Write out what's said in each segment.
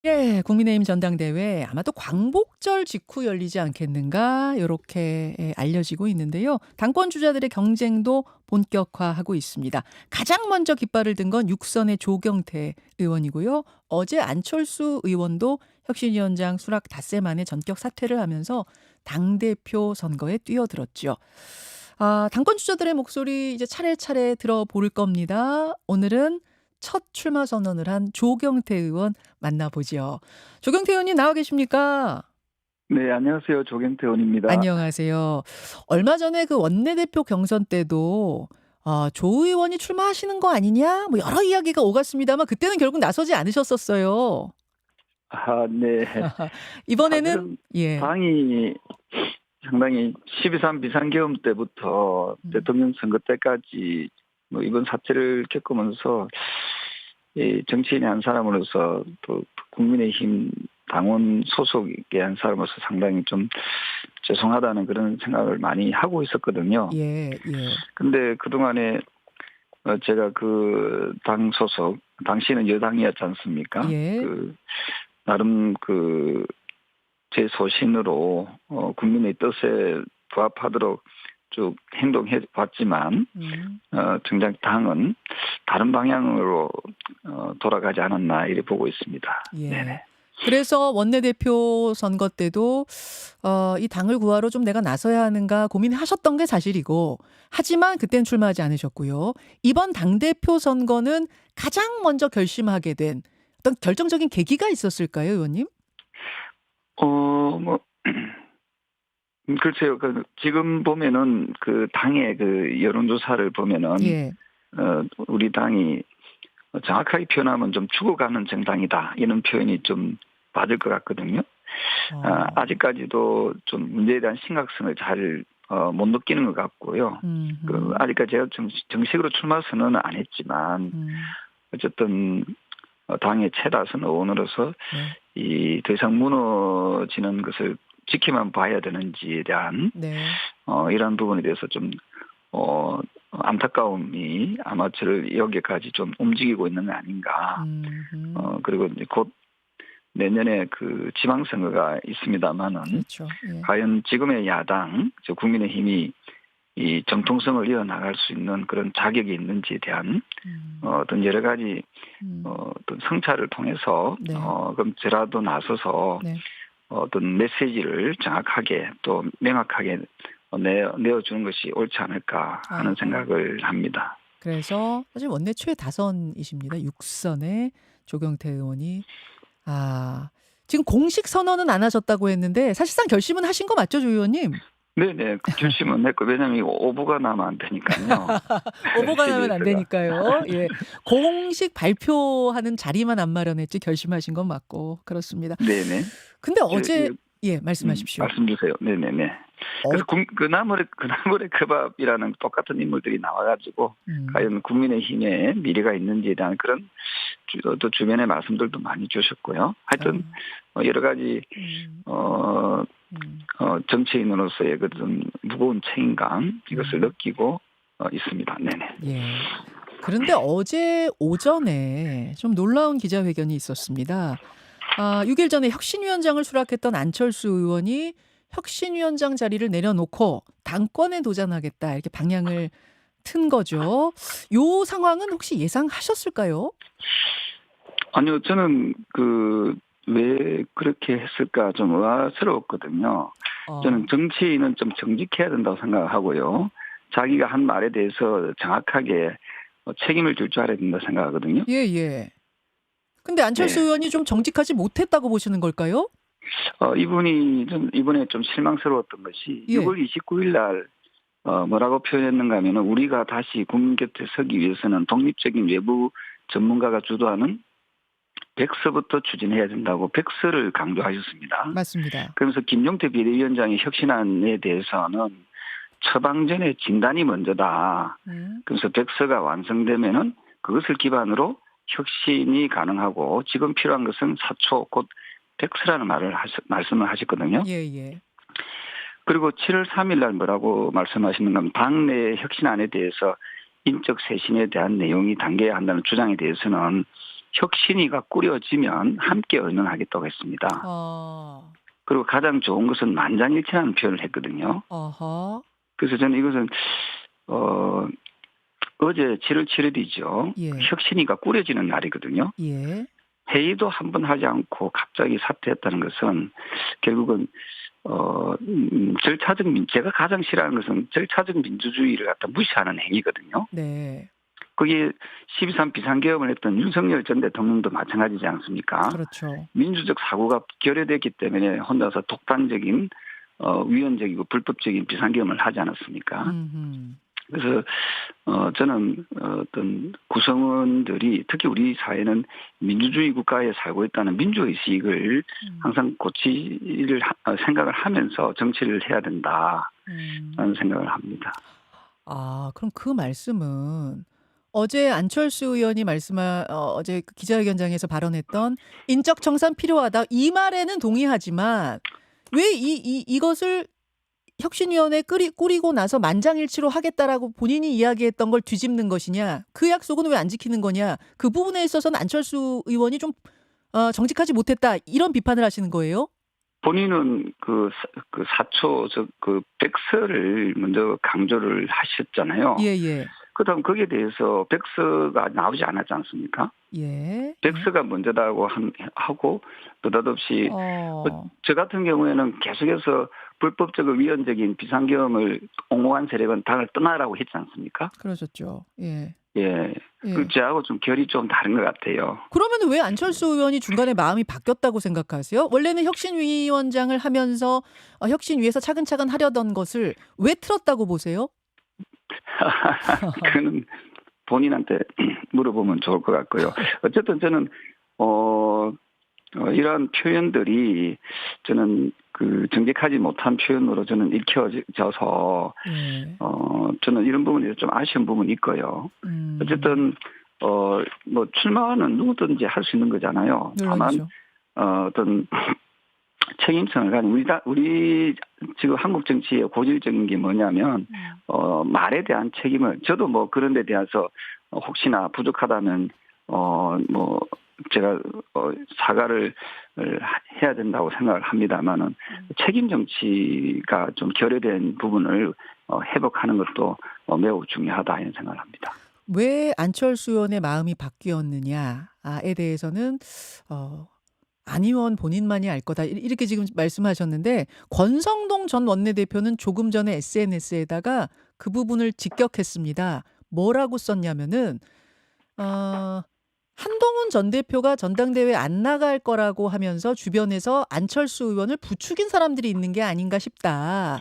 예. 국민의힘 전당대회 아마도 광복절 직후 열리지 않겠는가 요렇게 알려지고 있는데요. 당권 주자들의 경쟁도 본격화하고 있습니다. 가장 먼저 깃발을 든 건 6선의 조경태 의원이고요. 어제 안철수 의원도 혁신위원장 수락 닷새 만에 전격 사퇴를 하면서 당대표 선거에 뛰어들었죠. 당권 주자들의 목소리 이제 차례차례 들어볼 겁니다. 오늘은 첫 출마 선언을 한 조경태 의원 만나보죠. 조경태 의원님 나와 계십니까? 네, 안녕하세요. 조경태 의원입니다. 안녕하세요. 얼마 전에 그 원내대표 경선 때도 조 의원이 출마하시는 거 아니냐? 뭐 여러 이야기가 오갔습니다만 그때는 결국 나서지 않으셨었어요. 네. 이번에는 사실은 예. 당이 상당히 12.3 비상계엄 때부터 음. 대통령 선거 때까지 이번 사태를 겪으면서 이 정치인의 한 사람으로서 또 국민의힘 당원 소속의 한 사람으로서 상당히 좀 죄송하다는 그런 생각을 많이 하고 있었거든요. 예, 예. 근데 그동안에 제가 그 당 소속, 당시는 여당이었지 않습니까? 예. 나름 제 소신으로 국민의 뜻에 부합하도록 쭉 행동해 왔지만 정작 당은 다른 방향으로 돌아가지 않았나 이렇게 보고 있습니다. 예. 네네. 그래서 원내대표 선거 때도 이 당을 구하러 좀 내가 나서야 하는가 고민하셨던 게 사실이고 하지만 그땐 출마하지 않으셨고요. 이번 당대표 선거는 가장 먼저 결심하게 된 어떤 결정적인 계기가 있었을까요, 의원님? 뭐 글쎄요. 지금 보면은 당의 여론조사를 보면은 예. 우리 당이 정확하게 표현하면 좀 죽어가는 정당이다 이런 표현이 좀 맞을 것 같거든요. 어. 아직까지도 좀 문제에 대한 심각성을 잘 못 느끼는 것 같고요. 음음. 아직까지 제가 정식으로 출마 선언은 안 했지만 음. 어쨌든 당의 최다선 의원으로서 네. 이 더 이상 무너지는 것을 지켜만 봐야 되는지에 대한 네. 이런 부분에 대해서 좀 안타까움이 아마 저를 여기까지 좀 움직이고 있는 게 아닌가. 음음. 그리고 이제 곧 내년에 지방선거가 있습니다만은 그렇죠. 예. 과연 지금의 야당, 저 국민의힘이 이 정통성을 이어나갈 수 있는 그런 자격이 있는지에 대한 음. 어떤 여러 가지 음. 어떤 성찰을 통해서 네. 그럼 저라도 나서서 네. 어떤 메시지를 정확하게 또 명확하게 내어주는 것이 옳지 않을까 하는 아하. 생각을 합니다. 그래서 사실 원내 최다선이십니다. 6선의 조경태 의원이 지금 공식 선언은 안 하셨다고 했는데 사실상 결심은 하신 거 맞죠, 조 의원님? 네네. 결심은 했고 왜냐하면 이거 오보가 나면 안 되니까요. 오보가 나면 안 CBS가. 되니까요. 예. 공식 발표하는 자리만 안 마련했지 결심하신 건 맞고 그렇습니다. 네네. 근데 어제 예, 말씀하십시오. 말씀 주세요. 네네네. 어 그래서 그나물의 그밥이라는 똑같은 인물들이 나와가지고 음. 과연 국민의힘에 미래가 있는지에 대한 그런 또 주변의 말씀들도 많이 주셨고요. 하여튼 아. 여러 가지 음. 어, 음. 정치인으로서의 그런 무거운 책임감 이것을 음. 느끼고 있습니다. 네네. 예. 그런데 어제 오전에 좀 놀라운 기자회견이 있었습니다. 6일 전에 혁신위원장을 수락했던 안철수 의원이 혁신위원장 자리를 내려놓고 당권에 도전하겠다 이렇게 방향을 튼 거죠. 요 상황은 혹시 예상하셨을까요? 아니요, 저는 왜 그렇게 했을까 좀 의아스러웠거든요. 저는 어. 정치인은 좀 정직해야 된다고 생각하고요. 자기가 한 말에 대해서 정확하게 책임을 질 줄 알아야 된다 생각하거든요. 예예. 근데 안철수 네. 의원이 좀 정직하지 못했다고 보시는 걸까요? 이번에 좀 실망스러웠던 것이 예. 6월 29일 날 뭐라고 표현했는가 하면은 우리가 다시 국민 곁에 서기 위해서는 독립적인 외부 전문가가 주도하는 백서부터 추진해야 된다고 백서를 강조하셨습니다. 맞습니다. 그러면서 김용태 비대위원장의 혁신안에 대해서는 처방전의 진단이 먼저다. 음. 그래서 백서가 완성되면은 그것을 기반으로 혁신이 가능하고 지금 필요한 것은 사초 곧 백서라는 말씀을 하셨거든요. 예예. 그리고 7월 3일 날 뭐라고 말씀하시는가 하면 당내 혁신안에 대해서 인적 쇄신에 대한 내용이 담겨야 한다는 주장에 대해서는 혁신위가 꾸려지면 함께 의논하겠다고 했습니다. 그리고 가장 좋은 것은 만장일치라는 표현을 했거든요. 어허. 그래서 저는 이것은 어제 7월 7일이죠. 예. 혁신위가 꾸려지는 날이거든요. 예. 회의도 한 번 하지 않고 갑자기 사퇴했다는 것은 결국은 제가 가장 싫어하는 것은 절차적 민주주의를 갖다 무시하는 행위거든요. 네. 거기에 12.3 비상계엄을 했던 윤석열 전 대통령도 마찬가지지 않습니까? 그렇죠. 민주적 사고가 결여됐기 때문에 혼자서 독단적인 위헌적이고 불법적인 비상계엄을 하지 않았습니까? 음흠. 그래서 저는 어떤 구성원들이 특히 우리 사회는 민주주의 국가에 살고 있다는 민주의식을 항상 생각을 하면서 정치를 해야 된다라는 생각을 합니다. 그럼 그 말씀은 어제 안철수 의원이 어제 그 기자회견장에서 발언했던 인적 청산 필요하다 이 말에는 동의하지만 왜 이것을 혁신위원회 꾸리고 나서 만장일치로 하겠다라고 본인이 이야기했던 걸 뒤집는 것이냐? 그 약속은 왜 안 지키는 거냐? 그 부분에 있어서는 안철수 의원이 좀 정직하지 못했다 이런 비판을 하시는 거예요? 본인은 그 사초 백서를 먼저 강조를 하셨잖아요. 예. 그다음 거기에 대해서 백서가 나오지 않았지 않습니까? 예. 백서가 먼저다고 하고 느닷없이 저 같은 경우에는 계속해서 불법적으로 위헌적인 비상계엄을 옹호한 세력은 당을 떠나라고 했지 않습니까? 그러셨죠. 예. 예. 그 저하고 좀 결이 좀 다른 것 같아요. 그러면 왜 안철수 의원이 중간에 마음이 바뀌었다고 생각하세요? 원래는 혁신위원장을 하면서 혁신위에서 차근차근 하려던 것을 왜 틀었다고 보세요? 그거는 본인한테 물어보면 좋을 것 같고요. 어쨌든 저는 이러한 표현들이 저는 그 정직하지 못한 표현으로 저는 읽혀져서 저는 이런 부분에 좀 아쉬운 부분이 있고요. 어쨌든 뭐 출마는 누구든지 할 수 있는 거잖아요. 다만 어떤 책임성을 가진 우리 지금 한국 정치의 고질적인 게 뭐냐면 말에 대한 책임을 저도 뭐 그런 데 대해서 혹시나 부족하다면 뭐 제가 사과를 해야 된다고 생각을 합니다만은 책임 정치가 좀 결여된 부분을 회복하는 것도 매우 중요하다 이런 생각을 합니다. 왜 안철수 의원의 마음이 바뀌었느냐에 대해서는 안 의원 본인만이 알 거다 이렇게 지금 말씀하셨는데 권성동 전 원내대표는 조금 전에 SNS에다가 그 부분을 직격했습니다. 뭐라고 썼냐면은 한동훈 전 대표가 전당대회 안 나갈 거라고 하면서 주변에서 안철수 의원을 부추긴 사람들이 있는 게 아닌가 싶다.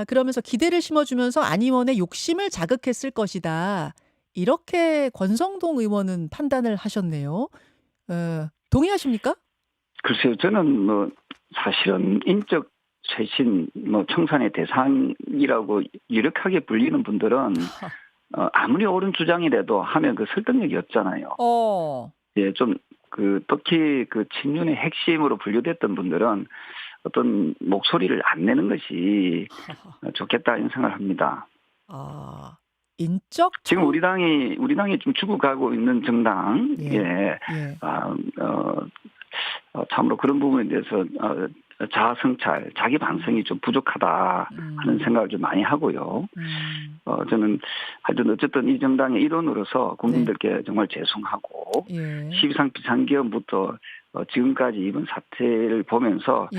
그러면서 기대를 심어주면서 안 의원의 욕심을 자극했을 것이다. 이렇게 권성동 의원은 판단을 하셨네요. 동의하십니까? 글쎄요, 저는 뭐 사실은 인적 쇄신, 뭐 청산의 대상이라고 유력하게 불리는 분들은 아무리 옳은 주장이라도 하면 그 설득력이 없잖아요. 예, 좀 특히 그 친윤의 핵심으로 분류됐던 분들은 어떤 목소리를 안 내는 것이 좋겠다 이런 생각을 합니다. 인적 지금 우리 당이 좀 죽어가고 있는 정당, 참으로 그런 부분에 대해서 자아성찰, 자기 반성이 좀 부족하다 하는 생각을 좀 많이 하고요. 저는 하여튼 어쨌든 이 정당의 일원으로서 국민들께 정말 죄송하고 12.3 비상계엄부터 지금까지 이번 사태를 보면서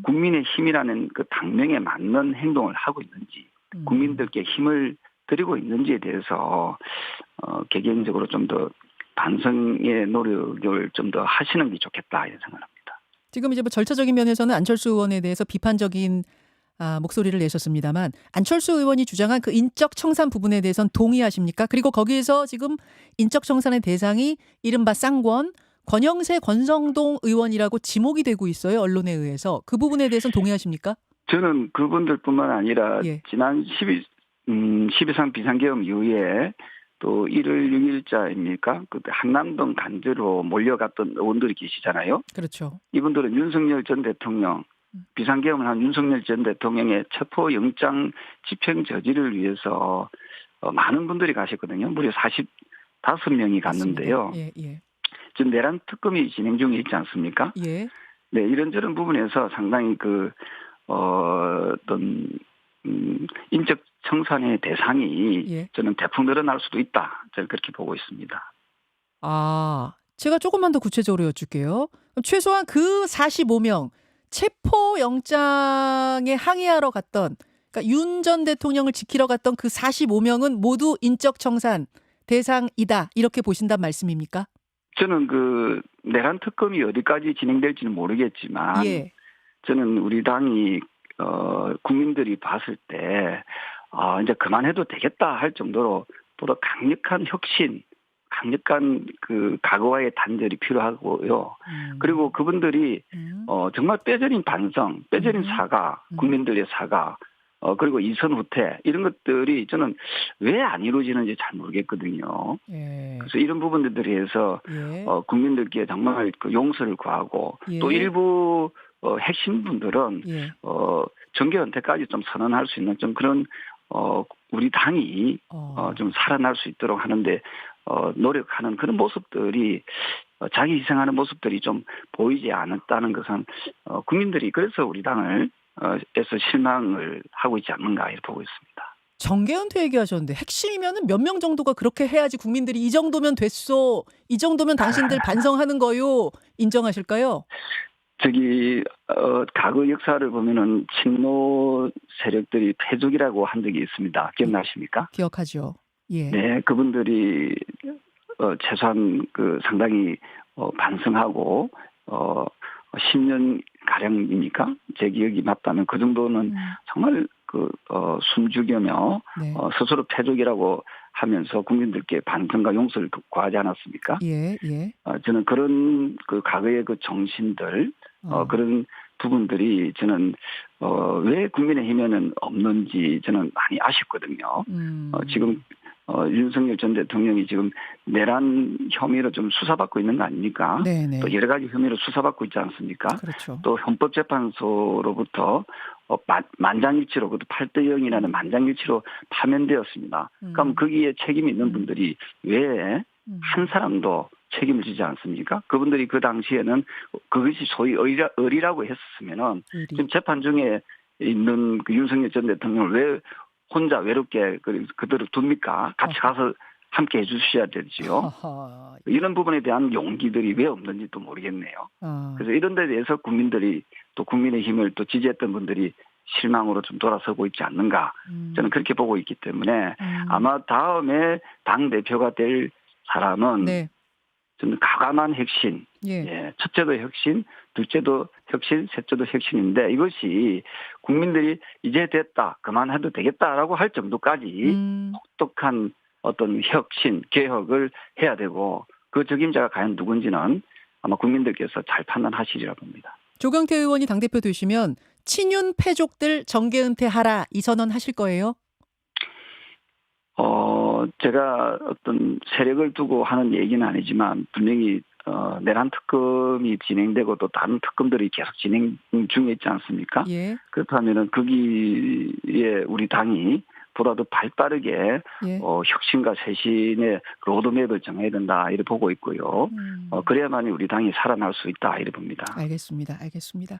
국민의힘이라는 그 당명에 맞는 행동을 하고 있는지 국민들께 힘을 드리고 있는지에 대해서 개개인적으로 좀 더 반성의 노력을 좀 더 하시는 게 좋겠다 이런 생각합니다. 지금 이제 뭐 절차적인 면에서는 안철수 의원에 대해서 비판적인 목소리를 내셨습니다만 안철수 의원이 주장한 그 인적 청산 부분에 대해서는 동의하십니까? 그리고 거기에서 지금 인적 청산의 대상이 이른바 쌍권, 권영세, 권성동 의원이라고 지목이 되고 있어요. 언론에 의해서. 그 부분에 대해서는 동의하십니까? 저는 그분들뿐만 아니라 지난 12.3 비상계엄 이후에 또 1월 6일자입니까? 그 한남동 단지로 몰려갔던 의원들이 계시잖아요. 그렇죠. 이분들은 윤석열 전 대통령, 비상계엄을 한 윤석열 전 대통령의 체포영장 집행 저지를 위해서 많은 분들이 가셨거든요. 무려 5명이 맞습니다. 갔는데요. 예, 예. 지금 내란 특검이 진행 중에 있지 않습니까? 예. 네, 이런저런 부분에서 상당히 어떤 인적 청산의 대상이 예. 저는 대폭 늘어날 수도 있다. 저는 그렇게 보고 있습니다. 아, 제가 조금만 더 구체적으로 여쭐게요. 그럼 최소한 그 45명 체포 영장에 항의하러 갔던, 그러니까 윤 전 대통령을 지키러 갔던 그 45명은 모두 인적 청산 대상이다. 이렇게 보신단 말씀입니까? 저는 내란 특검이 어디까지 진행될지는 모르겠지만 예. 저는 우리 당이 국민들이 봤을 때 이제 그만해도 되겠다 할 정도로 보다 강력한 혁신, 강력한 각오와의 단절이 필요하고요. 그리고 그분들이 음. 정말 뼈저린 반성, 뼈저린 사과, 국민들의 사과, 그리고 이선 후퇴 이런 것들이 저는 왜 안 이루어지는지 잘 모르겠거든요. 예. 그래서 이런 부분들에 대해서 예. 국민들께 정말 용서를 구하고 예. 또 일부 핵심 분들은 예. 정계 은퇴까지 좀 선언할 수 있는 좀 그런 우리 당이 좀 살아날 수 있도록 하는데 노력하는 그런 모습들이 자기 희생하는 모습들이 좀 보이지 않았다는 것은 국민들이 그래서 우리 당을 에서 실망을 하고 있지 않는가 이렇게 보고 있습니다. 정계은퇴 얘기하셨는데 핵심이면은 몇 명 정도가 그렇게 해야지 국민들이 이 정도면 됐소, 이 정도면 당신들 반성하는 거요 인정하실까요? 과거 역사를 보면은 친노 세력들이 패족이라고 한 적이 있습니다. 기억나십니까? 기억하죠. 예. 네, 그분들이 최소한 상당히 반성하고 10년 가량입니까? 제 기억이 맞다면 그 정도는 정말 숨죽이며 네. 스스로 패족이라고 하면서 국민들께 반성과 용서를 구하지 않았습니까? 예, 예. 저는 그런 과거의 정신들 그런 부분들이 저는 왜 국민의힘에는 없는지 저는 많이 아쉽거든요. 지금 윤석열 전 대통령이 지금 내란 혐의로 좀 수사받고 있는 거 아닙니까? 네네. 또 여러 가지 혐의로 수사받고 있지 않습니까? 그렇죠. 또 헌법재판소로부터 만장일치로 그것도 8대0이라는 만장일치로 파면되었습니다. 그럼 거기에 책임 있는 분들이 왜 한 사람도 책임을 지지 않습니까? 그분들이 그 당시에는 그것이 소위 의리라고 했었으면은 지금 재판 중에 있는 윤석열 전 대통령을 왜 혼자 외롭게 그들을 둡니까? 같이 가서 함께 해주셔야 되지요. 이런 부분에 대한 용기들이 왜 없는지 또 모르겠네요. 그래서 이런 데 대해서 국민들이 또 국민의힘을 또 지지했던 분들이 실망으로 좀 돌아서고 있지 않는가. 저는 그렇게 보고 있기 때문에 아마 다음에 당대표가 될 사람은 네. 좀 과감한 혁신, 예, 첫째도 혁신, 둘째도 혁신, 셋째도 혁신인데 이것이 국민들이 이제 됐다, 그만해도 되겠다라고 할 정도까지 혹독한 어떤 혁신, 개혁을 해야 되고 그 적임자가 과연 누군지는 아마 국민들께서 잘 판단하시리라 봅니다. 조경태 의원이 당대표 되시면 친윤 패족들 정계 은퇴하라 이 선언 하실 거예요? 제가 어떤 세력을 두고 하는 얘기는 아니지만 분명히 내란 특검이 진행되고 또 다른 특검들이 계속 진행 중에 있지 않습니까? 예. 그렇다면은 거기에 우리 당이 보다도 발빠르게 혁신과 쇄신의 로드맵을 정해야 된다 이렇게 보고 있고요. 그래야만이 우리 당이 살아날 수 있다 이렇게 봅니다. 알겠습니다. 알겠습니다.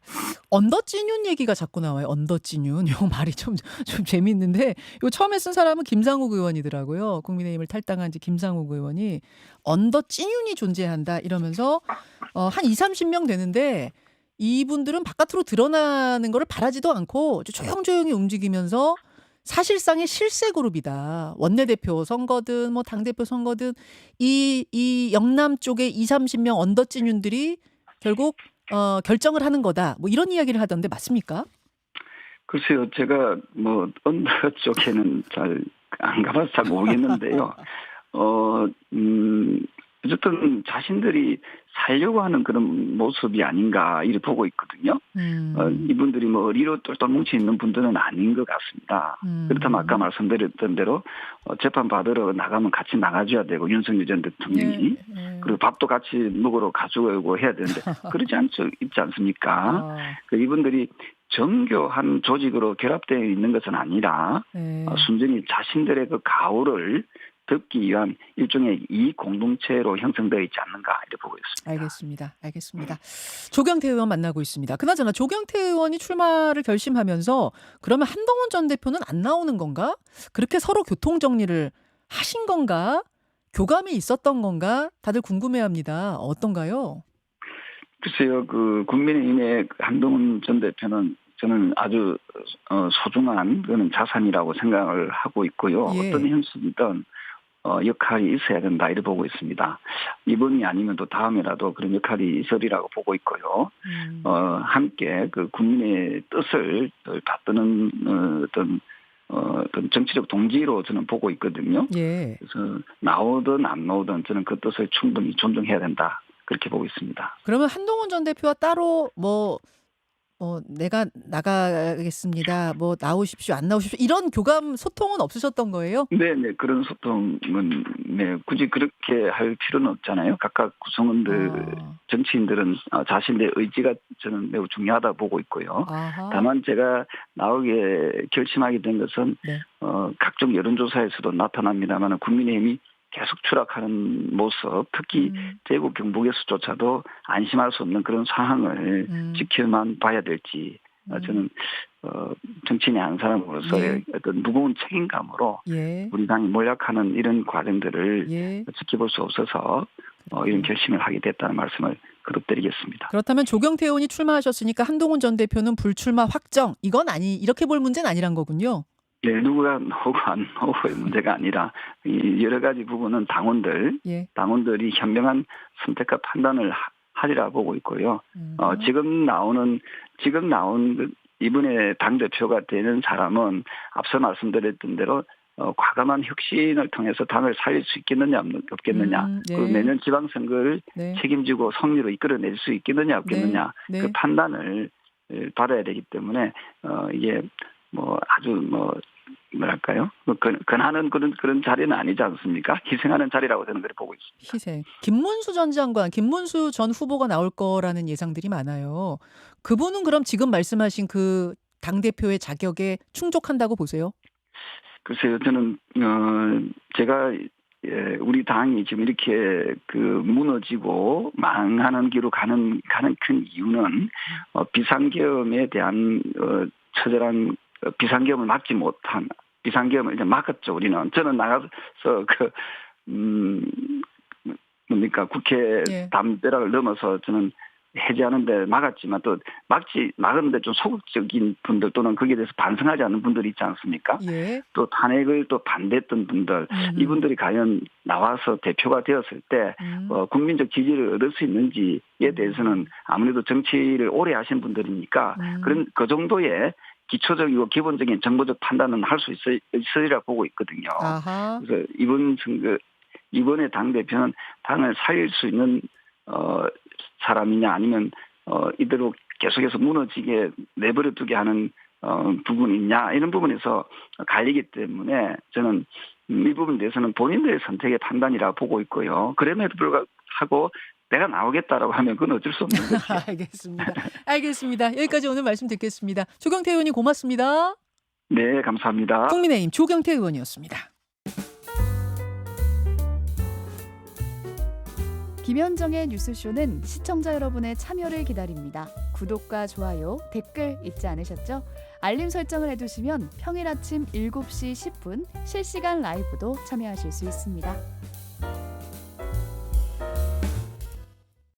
언더찐윤 얘기가 자꾸 나와요. 언더찐윤. 요 말이 좀 재미있는데 요 처음에 쓴 사람은 김상욱 의원이더라고요. 국민의힘을 탈당한 지 김상욱 의원이 언더찐윤이 존재한다 이러면서 한 20-30명 되는데 이분들은 바깥으로 드러나는 거를 바라지도 않고 조용조용히 움직이면서 사실상의 실세 그룹이다. 원내대표 선거든 뭐 당대표 선거든 이 영남 쪽의 20-30명 언더찐윤들이 결국 결정을 하는 거다. 뭐 이런 이야기를 하던데 맞습니까? 글쎄요. 제가 뭐 언더 쪽에는 잘 안 가봐서 잘 모르겠는데요. 어쨌든 자신들이 살려고 하는 그런 모습이 아닌가 이렇게 보고 있거든요. 이분들이 뭐 의리로 똘똘 뭉쳐 있는 분들은 아닌 것 같습니다. 그렇다면 아까 말씀드렸던 대로 재판 받으러 나가면 같이 나가줘야 되고 윤석열 전 대통령이 그리고 밥도 같이 먹으러 가져오고 해야 되는데 그러지 있지 않습니까? 이분들이 정교한 조직으로 결합되어 있는 것은 아니라 순전히 자신들의 가오를 덮기 위한 일종의 이익 공동체로 형성되어 있지 않는가 이렇게 보고 있습니다. 알겠습니다. 조경태 의원 만나고 있습니다. 그나저나 조경태 의원이 출마를 결심하면서 그러면 한동훈 전 대표는 안 나오는 건가? 그렇게 서로 교통 정리를 하신 건가? 교감이 있었던 건가? 다들 궁금해합니다. 어떤가요? 글쎄요, 국민의힘의 한동훈 전 대표는 저는 아주 소중한 그런 자산이라고 생각을 하고 있고요. 예. 어떤 형식이든 역할이 있어야 된다 이렇게 보고 있습니다. 이번이 아니면 또 다음이라도 그런 역할이 있으리라고 보고 있고요. 함께 국민의 뜻을 받드는 어떤 정치적 동지로 저는 보고 있거든요. 예. 그래서 나오든 안 나오든 저는 그 뜻을 충분히 존중해야 된다 그렇게 보고 있습니다. 그러면 한동훈 전 대표와 따로 내가 나가겠습니다. 나오십시오. 안 나오십시오. 이런 교감 소통은 없으셨던 거예요? 네, 그런 소통은 굳이 그렇게 할 필요는 없잖아요. 각각 구성원들, 정치인들은 자신의 의지가 저는 매우 중요하다 보고 있고요. 아하. 다만 제가 나오게 결심하게 된 것은 네. 각종 여론조사에서도 나타납니다만 국민의힘이 계속 추락하는 모습, 특히 대구 경북에서조차도 안심할 수 없는 그런 상황을 지켜만 봐야 될지 저는 정치인의 한 사람으로서의 어떤 무거운 책임감으로 우리 당이 몰락하는 이런 과정들을 지켜볼 수 없어서 이런 결심을 하게 됐다는 말씀을 거듭드리겠습니다. 그렇다면 조경태 의원이 출마하셨으니까 한동훈 전 대표는 불출마 확정, 이건 이렇게 볼 문제는 아니란 거군요. 네, 누구가 나오고 안 나오고의 문제가 아니라 여러 가지 부분은 당원들이 현명한 선택과 판단을 하리라 보고 있고요. 지금 나온 이번에 당 대표가 되는 사람은 앞서 말씀드렸던 대로 과감한 혁신을 통해서 당을 살릴 수 있겠느냐 없겠느냐, 그리고 내년 지방선거를 책임지고 승리로 이끌어낼 수 있겠느냐 없겠느냐 그 판단을 받아야 되기 때문에 이게 아주 뭐랄까요? 근하는 그런 자리는 아니지 않습니까? 희생하는 자리라고 저는 그렇게 보고 있습니다. 희생. 김문수 전 후보가 나올 거라는 예상들이 많아요. 그분은 그럼 지금 말씀하신 그 당대표의 자격에 충족한다고 보세요? 글쎄요, 저는 제가 우리 당이 지금 이렇게 무너지고 망하는 길로 가는 큰 이유는 비상계엄에 대한 처절한 비상계엄을 막지 못한 비상계엄을 이제 막았죠. 우리는 저는 나가서 국회 담벼락을 넘어서 저는 해제하는데 막았지만 또 막았는데 좀 소극적인 분들 또는 거기에 대해서 반성하지 않는 분들이 있지 않습니까? 또 탄핵을 또 반대했던 분들 이분들이 과연 나와서 대표가 되었을 때 국민적 지지를 얻을 수 있는지에 대해서는 아무래도 정치를 오래 하신 분들이니까 그 정도의 기초적이고 기본적인 정보적 판단은 할 수 있으리라 보고 있거든요. 아하. 그래서 이번에 당대표는 당을 살릴 수 있는 사람이냐 아니면 이대로 계속해서 무너지게 내버려 두게 하는 부분이 있냐 이런 부분에서 갈리기 때문에 저는 이 부분에 대해서는 본인들의 선택의 판단이라 보고 있고요. 그럼에도 불구하고 내가 나오겠다라고 하면 그건 어쩔 수 없는 거죠. 알겠습니다. 여기까지 오늘 말씀 듣겠습니다. 조경태 의원님 고맙습니다. 네, 감사합니다. 국민의힘 조경태 의원이었습니다. 김현정의 뉴스쇼는 시청자 여러분의 참여를 기다립니다. 구독과 좋아요, 댓글 잊지 않으셨죠? 알림 설정을 해두시면 평일 아침 7시 10분 실시간 라이브도 참여하실 수 있습니다.